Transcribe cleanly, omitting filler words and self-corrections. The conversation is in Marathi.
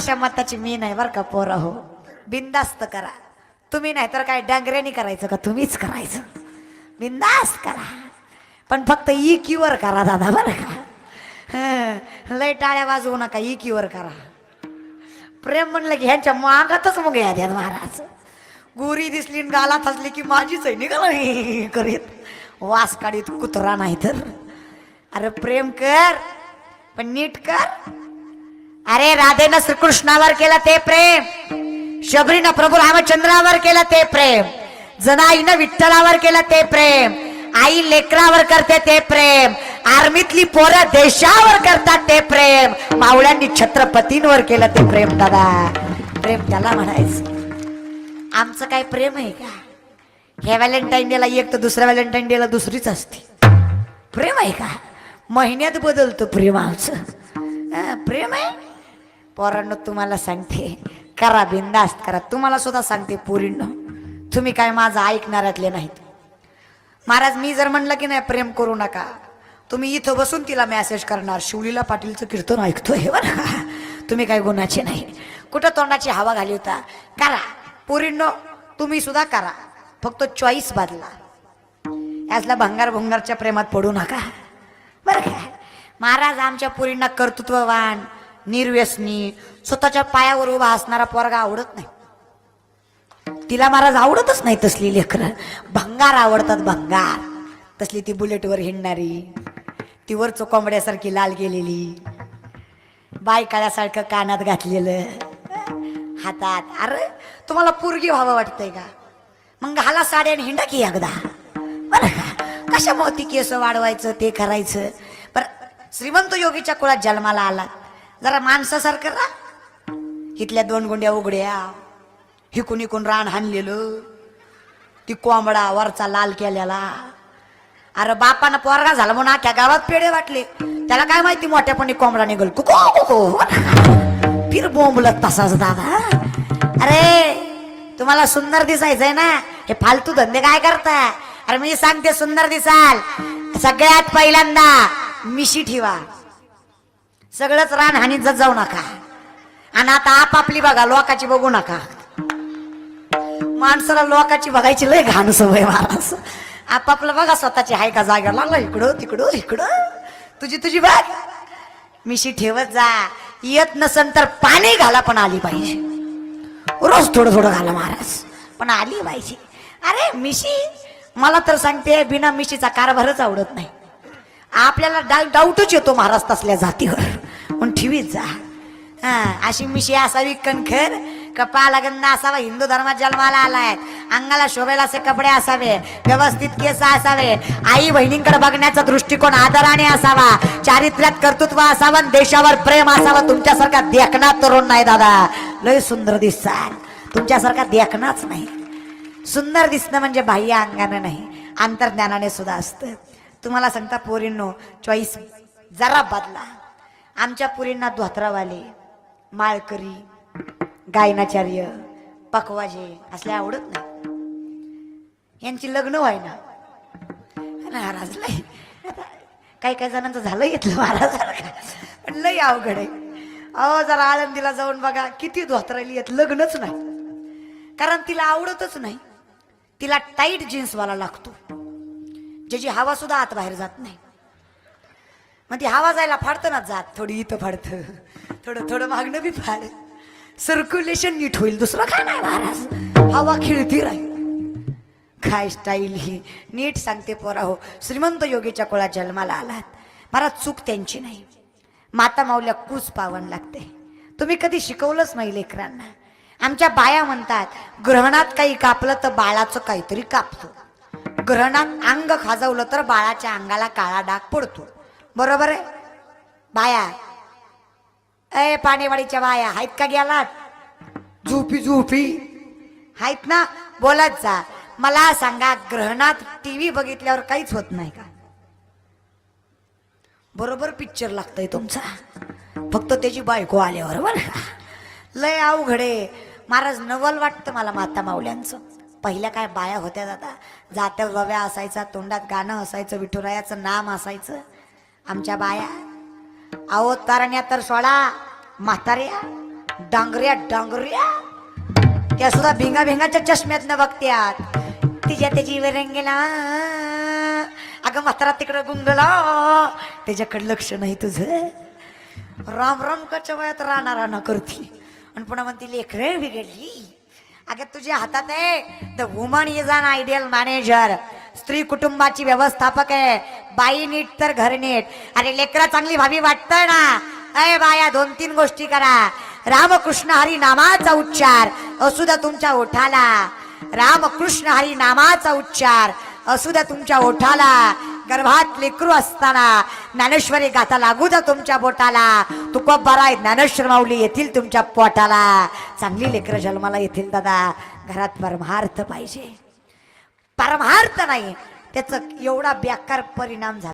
अशा मताची मी नाही बरं का पोरा हो. बिंदास्त करा. तुम्ही नाही तर काय डांगऱ्यानी करायचं का तुम्हीच करायचं. बिंदास्त करा पण फक्त इकीवर करा दादा बरं का. लय टाळ्या वाजवू नका इकीवर करा. प्रेम म्हणलं की ह्यांच्या मागातच मग या द्या महाराज. गोरी दिसली गालात असली की माझीच आहे निघाल करीत वास काढीत कुत्रा नाही तर. अरे प्रेम कर पण नीट कर. अरे राधेनं श्रीकृष्णावर केलं ते प्रेम, शबरीनं प्रभू रामचंद्रावर केलं ते प्रेम, जनाईनं विठ्ठलावर केलं ते प्रेम, आई लेकरावर करते ते प्रेम, आर्मीतली पोरं देशावर करतात ते प्रेम, मावळ्यांनी छत्रपतींवर केलं ते प्रेम. दादा प्रेम त्याला म्हणायचं. आमचं काय प्रेम आहे का? ह्या व्हॅलेंटाईन डेला एक तर दुसऱ्या व्हॅलेंटाईन डेला दुसरीच असते. प्रेम आहे का? महिन्यात बदलतं प्रेम आमचं. प्रेम आहे. पोरांनो तुम्हाला सांगते करा बिंदास्त करा. तुम्हाला सुद्धा सांगते पोरींनो तुम्ही काय माझं ऐकणाऱ्यातले नाहीत. महाराज मी जर म्हणलं की नाही प्रेम करू नका, तुम्ही इथं बसून तिला मेसेज करणार शिवलीला पाटीलचं कीर्तन ऐकतोय बरं. तुम्ही काय गुणाचे नाही. कुठं तोंडाची हवा घाली होता. करा पोरींनो तुम्ही सुद्धा करा. फक्त चॉईस बदला. यातला भंगार भुंगारच्या प्रेमात पडू नका बरं का. महाराज आमच्या पोरींना कर्तृत्ववान निर्व्यसनी स्वतःच्या पायावर उभा असणारा पोरगा आवडत नाही. तिला महाराज आवडतच नाही तसली लेकरं. भंगार आवडतात भंगार. तसली ती बुलेटवर हिंडणारी, ती वरचं कोंबड्यासारखी लाल गेलेली, बायकाळ्यासारखं कानात घातलेलं, हातात. अरे तुम्हाला पोरगी व्हावं वाटतंय का? मग घाला साड्या आणि हिंडा की एकदा बरं का. कशामुळे ती केस वाढवायचं ते करायचं. पर श्रीमंत योगीच्या कुळात जन्माला आला जरा माणसासारखं राहा. इथल्या 2 गुंड्या उघड्या, हिकून हिकून रान हाणलेलं, ती कोंबडा वरचा लाल केलेला. अरे बापानं पोरगा झाला म्हणून अख्ख्या गावात पेढे वाटले. त्याला काय माहिती मोठ्यापणी कोंबडा निघल कुको फिर बोंबलत तसाच दादा. अरे तुम्हाला सुंदर दिसायचंय ना, हे फालतू धंदे काय करता? अरे मी सांगते सुंदर दिसाल सगळ्यात पहिल्यांदा मिशी ठेवा. सगळंच रान हानीत जाऊ नका. आणि आता आपापली बघा लोकाची बघू नका. माणसाला लोकाची बघायची लय घाण सवय महाराज. आपापलं बघा स्वतःची हाय का जागा लागला इकडं तिकडं इकडं. तुझी तुझी बघ. मिशी ठेवत जा. येत नसन तर पाणी घाला पण आली पाहिजे. रोज थोडं थोडं घाला महाराज पण आली पाहिजे. अरे मिशी मला तर सांगते बिना मिशीचा कारभारच आवडत नाही. आपल्याला डाऊटच येतो महाराज तसल्या जातीवर. पण ठेवीत जा. अशी मिशी असावी कणखर, कपाळाला गंध असावा, हिंदू धर्मात जन्माला आलाय, अंगाला शोभेल असे कपडे असावे, व्यवस्थित केस असावे, आई बहिणींकडे बघण्याचा दृष्टिकोन आदराने असावा, चारित्र्यात कर्तृत्व असावं, देशावर प्रेम असावं. तुमच्यासारखा देखणा तरुण नाही दादा. लय सुंदर दिसताल. तुमच्यासारखा देखणाच नाही. सुंदर दिसणं म्हणजे बाह्य अंगाने नाही अंतर्ज्ञानाने सुद्धा असतं. तुम्हाला सांगता पोरींनो चॉईस जरा बदला. आमच्या पोरींना धोत्रावाले, माळकरी, गायनाचार्य, पकवाजे असले आवडत नाही. यांची लग्न व्हाय ना महाराज. लय काही काही जणांचं झालं घेतलं महाराज पण लय अवघड आहे. अहो जरा आळंदीला जाऊन बघा किती धोत्राली आहेत लग्नच नाही. कारण तिला आवडतच नाही. तिला टाईट जीन्सवाला लागतो ज्याची हवा सुद्धा आत बाहेर जात नाही. मग ती हवा जायला फाडतं ना जात. थोडी इथं फाडतं, थोडं थोडं मागणं बी फाड. सर्क्युलेशन नीट होईल. दुसरं काय नाही महाराज. हवा खेळती राहील. काय स्टाईल ही. नीट सांगते पोरा हो. श्रीमंत योगीच्या कुळात जन्माला आलात महाराज. चूक त्यांची नाही. माता माऊल्या कूच पावन लागते. तुम्ही कधी शिकवलंच नाही लेकरांना. आमच्या बाया म्हणतात ग्रहणात काही कापलं तर बाळाचं काहीतरी कापतो. ग्रहणात अंग खाजवलं तर बाळाच्या अंगाला काळा डाग पडतो. बरोबर आहे बाया? ए पाणीवाडीच्या बाया आहेत का गेलात? झोपी झोपी आहेत ना? बोलत जा. मला सांगा ग्रहणात टीव्ही बघितल्यावर काहीच होत नाही का? बरोबर पिक्चर लागतंय तुमचा. फक्त त्याची बायको आल्यावर बरं. लय अवघडे महाराज. नवल वाटतं मला माता माऊल्यांचं. पहिल्या काय बाया होत्या दादा. जात्या रव्या असायचा, तोंडात गाणं असायचं, विठुरायाचं नाम असायचं. आमच्या बाया अहो तरण्या तर सोडा, म्हाताऱ्या डांगऱ्या डांगऱ्या त्या सुद्धा भिंगा भिंगाच्या चष्म्यातनं बघत्यात. तिच्या त्याची रंगेला अगं म्हातारा तिकडं गुंगला, त्याच्याकडे लक्ष नाही तुझं. राम राम कच्या वयात राणा करती आणि पुन्हा म्हणती लेकरं बिघडली. अगं तुझ्या हातात आहे the woman is an ideal manager. स्त्री कुटुंबाची व्यवस्थापक आहे. बाई नीट तर घर नीट. अरे लेकरा चांगली भावी वाटतंय ना. अय बाया 2-3 गोष्टी करा. रामकृष्ण हरी नामाचा उच्चार असू द्या तुमच्या ओठाला. रामकृष्ण हरी नामाचा उच्चार असू द्या तुमच्या ओठाला. गर्भात लेकरू असताना ज्ञानेश्वरी गाथा लागू द्या तुमच्या बोटाला. तुकोबाराय ज्ञानेश्वर माऊली येतील तुमच्या पोटाला. चांगली लेकरं जन्माला येतील दादा. घरात परमार्थ पाहिजे. परमार्थ नाही त्याचा एवढा बेकार परिणाम झाला.